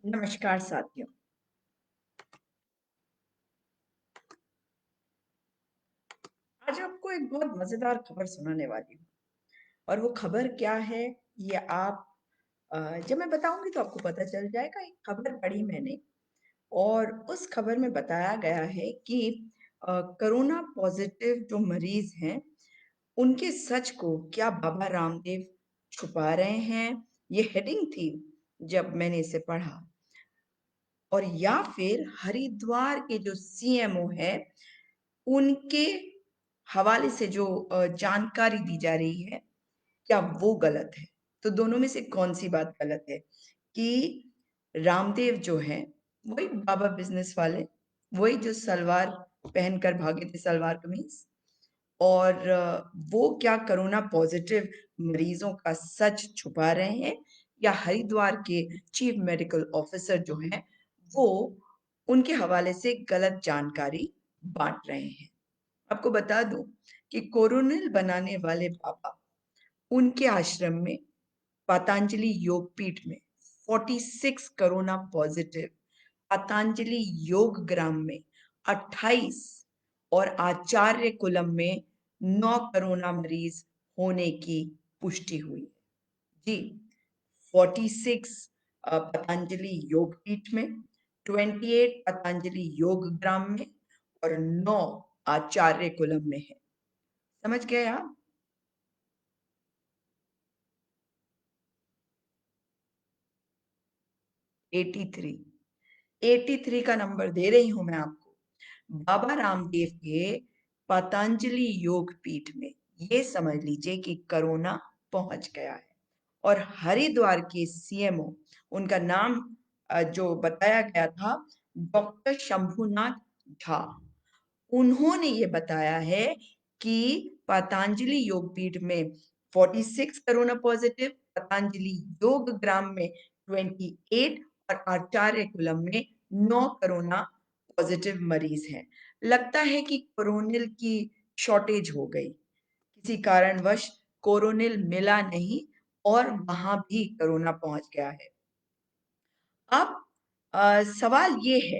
नमस्कार साथियों। आज आपको एक बहुत मजेदार खबर सुनाने वाली हूँ और वो खबर क्या है ये आप जब मैं बताऊंगी तो आपको पता चल जाएगा। एक खबर पढ़ी मैंने और उस खबर में बताया गया है कि कोरोना पॉजिटिव जो मरीज हैं उनके सच को क्या बाबा रामदेव छुपा रहे हैं। ये हेडिंग थी जब मैंने इसे पढ़ा। और या फिर हरिद्वार के जो सीएमओ है उनके हवाले से जो जानकारी दी जा रही है, क्या वो गलत है? तो दोनों में से कौन-सी बात गलत है? कि रामदेव जो हैं, वही बाबा बिज़नेस वाले, वही जो सलवार पहनकर भागे थे, सलवार कमीज़। और वो क्या कोरोना पॉज़िटिव मरीज़ों का सच छुपा रहे हैं या हरिद्वार के चीफ मेडिकल ऑफ़िसर जो हैं, वो उनके हवाले से गलत जानकारी बाँट रहे हैं? आपको बता दूं कि कोरोनिल बनाने वाले बाबा उनके आश्रम में पतंजलि योगपीठ में 46 कोरोना पॉजिटिव, पतंजलि योग ग्राम में 28 और आचार्य कुलम में 9 कोरोना मरीज होने की पुष्टि हुई। जी, 46 पतंजलि योगपीठ में, 28 पतंजलि योग ग्राम में और 9 आचार्य कुलम में है। समझ गए आप? 83। 83 का नंबर दे रही हूं मैं आपको। बाबा रामदेव के पतंजलि योग पीठ में ये समझ लीजिए कि कोरोना पहुंच गया है। और हरिद्वार के सीएमओ, उनका नाम जो बताया गया था, डॉक्टर शंभुनाथ झा। उन्होंने ये बताया है कि पतंजलि योगपीठ में 46 कोरोना पॉजिटिव, पतंजलि योग ग्राम में 28 और आचार्य कुलम में 9 कोरोना पॉजिटिव मरीज हैं। लगता है कि कोरोनिल की शॉर्टेज हो गई, किसी कारणवश कोरोनिल मिला नहीं और वहां भी कोरोना पहुंच गया है। अब सवाल ये है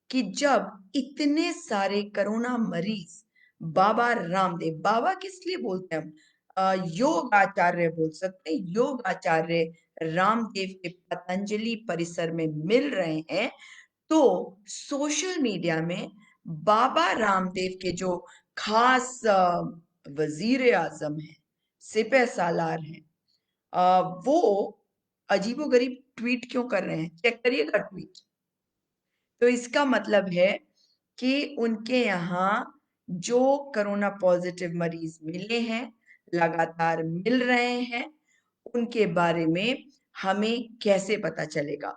कि जब इतने सारे कोरोना मरीज बाबा रामदेव, बाबा किस लिए बोलते हैं हम, योग आचार्य बोल सकते हैं, योग आचार्य रामदेव के पतंजलि परिसर में मिल रहे हैं, तो सोशल मीडिया में बाबा रामदेव के जो खास वजीर आजम हैं, सिपह सालार हैं, वो अजीबोगरीब ट्वीट क्यों कर रहे हैं? चेक करिएगा ट्वीट। तो इसका मतलब है कि उनके यहाँ जो कोरोना पॉजिटिव मरीज मिले हैं, लगातार मिल रहे हैं, उनके बारे में हमें कैसे पता चलेगा?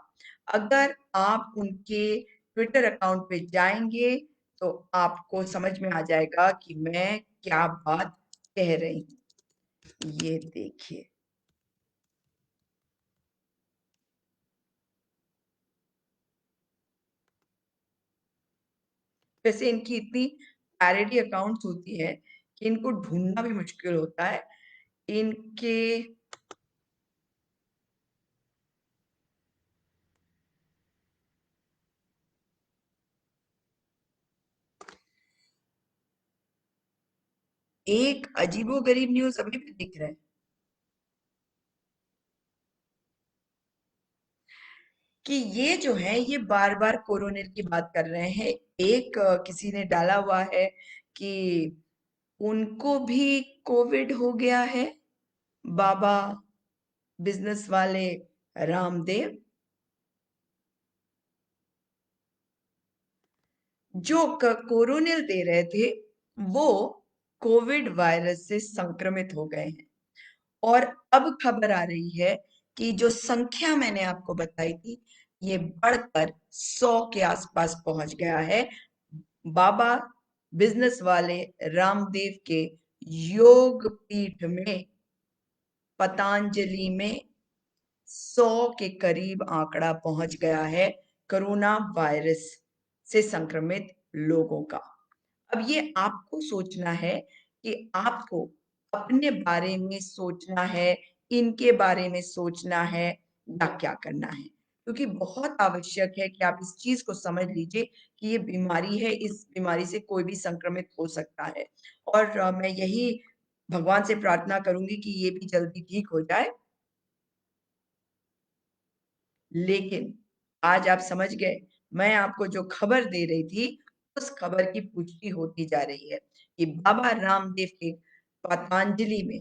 अगर आप उनके ट्विटर अकाउंट पे जाएंगे तो आपको समझ में आ जाएगा कि मैं क्या बात कह रही हूँ। ये देखिए। वैसे इनकी इतनी पैरोडी अकाउंट्स होती है कि इनको ढूंढना भी मुश्किल होता है। इनके एक अजीबोगरीब न्यूज़ अभी भी दिख रहा है कि ये जो है ये बार-बार कोरोनिल की बात कर रहे हैं। एक किसी ने डाला हुआ है कि उनको भी कोविड हो गया है, बाबा बिजनेस वाले रामदेव, जो कोरोनिल दे रहे थे, वो कोविड वायरस से संक्रमित हो गए हैं। और अब खबर आ रही है कि जो संख्या मैंने आपको बताई थी, ये बढ़कर 100 के आसपास पहुंच गया है। बाबा बिजनेस वाले रामदेव के योग पीठ में, पतंजलि में 100 के करीब आंकड़ा पहुंच गया है कोरोना वायरस से संक्रमित लोगों का। अब ये आपको सोचना है कि आपको अपने बारे में सोचना है, इनके बारे में सोचना है या क्या करना है। क्योंकि बहुत आवश्यक है कि आप इस चीज़ को समझ लीजिए कि ये बीमारी है, इस बीमारी से कोई भी संक्रमित हो सकता है। और मैं यही भगवान से प्रार्थना करूँगी कि ये भी जल्दी ठीक हो जाए। लेकिन आज आप समझ गए, मैं आपको जो खबर दे रही थी, उस खबर की पुष्टि होती जा रही है कि बाबा रामदेव के पतंजलि में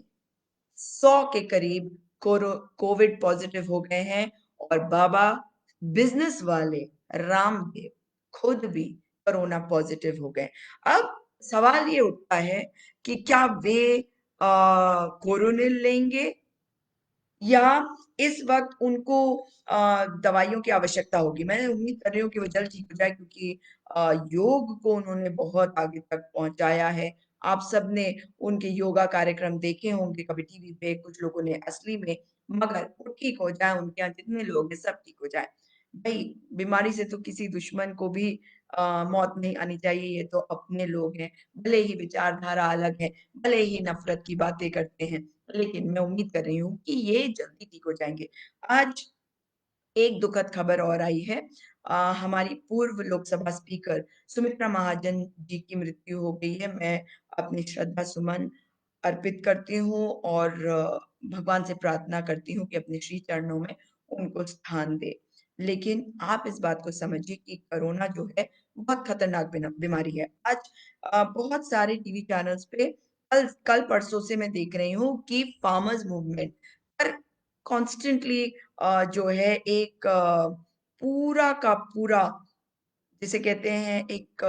100 के करीब कोविड पॉज़िटिव हो गए हैं और बाबा बिज़नेस वाले रामदेव खुद भी कोरोना पॉज़िटिव हो गए। अब सवाल ये उठता है कि क्या वे कोरोनिल लेंगे या इस वक़्त उनको दवाइयों की आवश्यकता होगी। मैं उम्मीद कर रही हूँ कि वो जल्द ठीक हो जाए क्योंकि योग को उन्होंने बहुत आगे तक पहुँचाया है। आप सबने उनके योगा कार्यक्रम देखे होंगे कभी टीवी पे, कुछ लोगों ने असली में, मगर वो ठीक हो जाएँ, उनके यहाँ जितने लोग हैं सब ठीक हो जाएँ। भई बीमारी से तो किसी दुश्मन को भी मौत नहीं आनी चाहिए, ये तो अपने लोग हैं। भले ही विचारधारा अलग है, भले ही नफ़रत की बातें करते हैं। लेकिन मैं उम्मीद कर रही हूँ कि ये जल्दी ठीक हो जाएँगे। आज एक दुखद खबर और आई है। हमारी पूर्व लोकसभा स्पीकर सुमित्रा महाजन जी की मृत्यु हो गई है। मैं अपनी श्रद्धा सुमन अर्पित करती हूँ और भगवान से प्रार्थना करती हूँ कि अपने श्री चरणों में उनको स्थान दे। लेकिन आप इस बात को समझिए कि कोरोना जो है बहुत खतरनाक बीमारी है। आज बहुत सारे टीवी चैनल्स पे कल कल परसों से मैं देख रही हूँ कि फार्मर्स मूवमेंट पर कॉन्स्टेंटली जो है एक पूरा का पूरा जिसे कहते हैं एक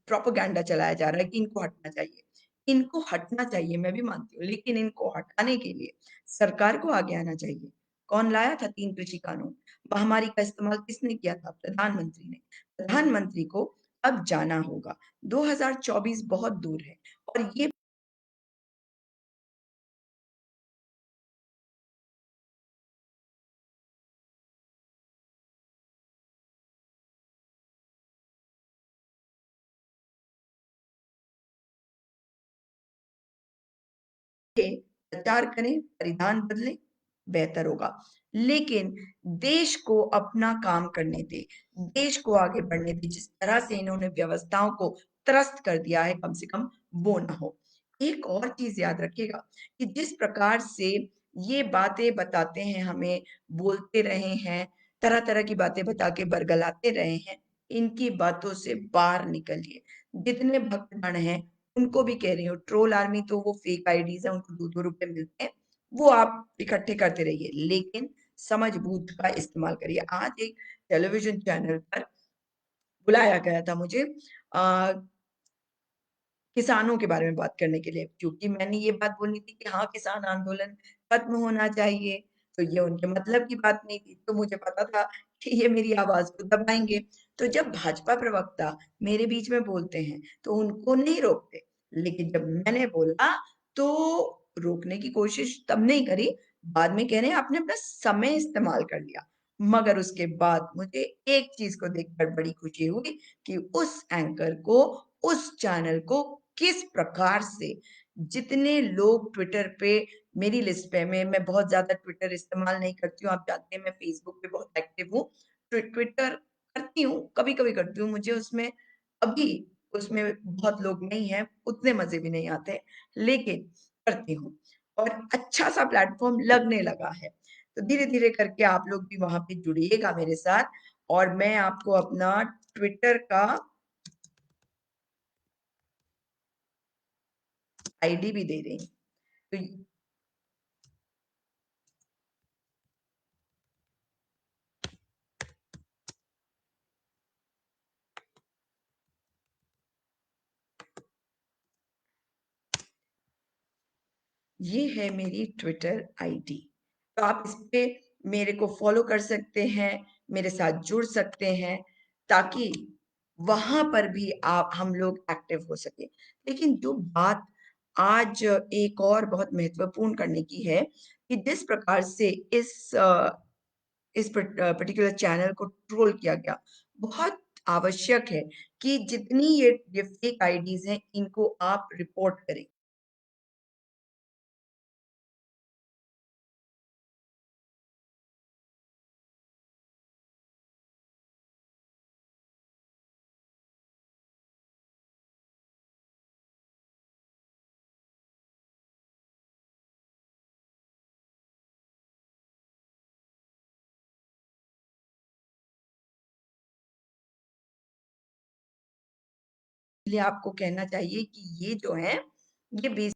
प्रोपेगेंडा चलाया जा रहा है कि इनको हटना चाहिए। इनको हटना चाहिए, मैं भी मानती हूँ, लेकिन इनको हटाने के लिए सरकार को आगे आना चाहिए। कौन लाया था 3 कृषि कानून? महामारी का इस्तेमाल किसने किया था? प्रधानमंत्री ने। प्रधानमंत्री को अब जाना होगा। 2024 बहुत दूर है और ये के प्रचार करें, परिधान बदलें, बेहतर होगा। लेकिन देश को अपना काम करने दें, देश को आगे बढ़ने दें, जिस तरह से इन्होंने व्यवस्थाओं को त्रस्त कर दिया है, कम से कम वो ना हो। एक और चीज़ याद रखिएगा कि जिस प्रकार से ये बातें बताते हैं हमें, बोलते रहे हैं, तरह-तरह की बातें बता के बरगलाते रहे हैं, इनकी बातों से बाहर निकलिए। जितने भक्तगण हैं उनको भी कह रही हूँ, ट्रोल आर्मी तो वो फेक आईडीज़ हैं, उनको 2-2 रुपए मिलते हैं, वो आप इकट्ठे करते रहिए, लेकिन समझ-बूझ का इस्तेमाल करिए। आज एक टेलीविज़न चैनल पर बुलाया गया था मुझे अ, किसानों के बारे में बात करने के लिए, क्योंकि मैंने ये बात बोली थी कि हाँ, किसान आंदोलन खत्म होना चाहिए, तो ये उनके मतलब की बात नहीं थी, तो मुझे पता था कि ये मेरी आवाज़ को दबाएँगे। तो जब भाजपा प्रवक्ता मेरे बीच में बोलते हैं, तो उनको नहीं रोकते, लेकिन जब मैंने बोला, तो रोकने की कोशिश तब नहीं करी, बाद में कह रहे हैं आपने अपना समय इस्तेमाल कर लिया। मगर उसके बाद मुझे एक चीज़ को देखकर बड़ी खुशी हुई कि उस एंकर को, उस चैनल को किस प्रकार से जितने लोग ट्विटर पे मेरी लिस्ट पे मैं बहुत ज़्यादा ट्विटर इस्तेमाल नहीं करती हूँ, आप जानते हैं मैं फेसबुक पे बहुत एक्टिव हूँ। ट्विटर करती हूँ, कभी-कभी करती हूँ, मुझे उसमें अभी उसमें बहुत लोग नहीं हैं, उतने मज़े भी नहीं आते, लेकिन करती हूँ और अच्छा-सा प्लेटफ़ॉर्म लगने लगा है। तो धीरे-धीरे करके आप लोग भी वहाँ पे जुड़िएगा मेरे साथ और मैं आपको अपना ट्विटर का आईडी भी दे रही हूँ। तो ये है मेरी ट्विटर आईडी। तो आप इस पे मेरे को फ़ॉलो कर सकते हैं, मेरे साथ जुड़ सकते हैं, ताकि वहाँ पर भी आप हम लोग एक्टिव हो सकें। लेकिन जो बात आज एक और बहुत महत्वपूर्ण करने की है कि जिस प्रकार से पर्टिकुलर चैनल को ट्रोल किया गया, बहुत आवश्यक है कि जितनी ये फेक आईडीज़ हैं, इनको आप रिपोर्ट करें। इसलिए आपको कहना चाहिए कि ये जो है, ये बेसिक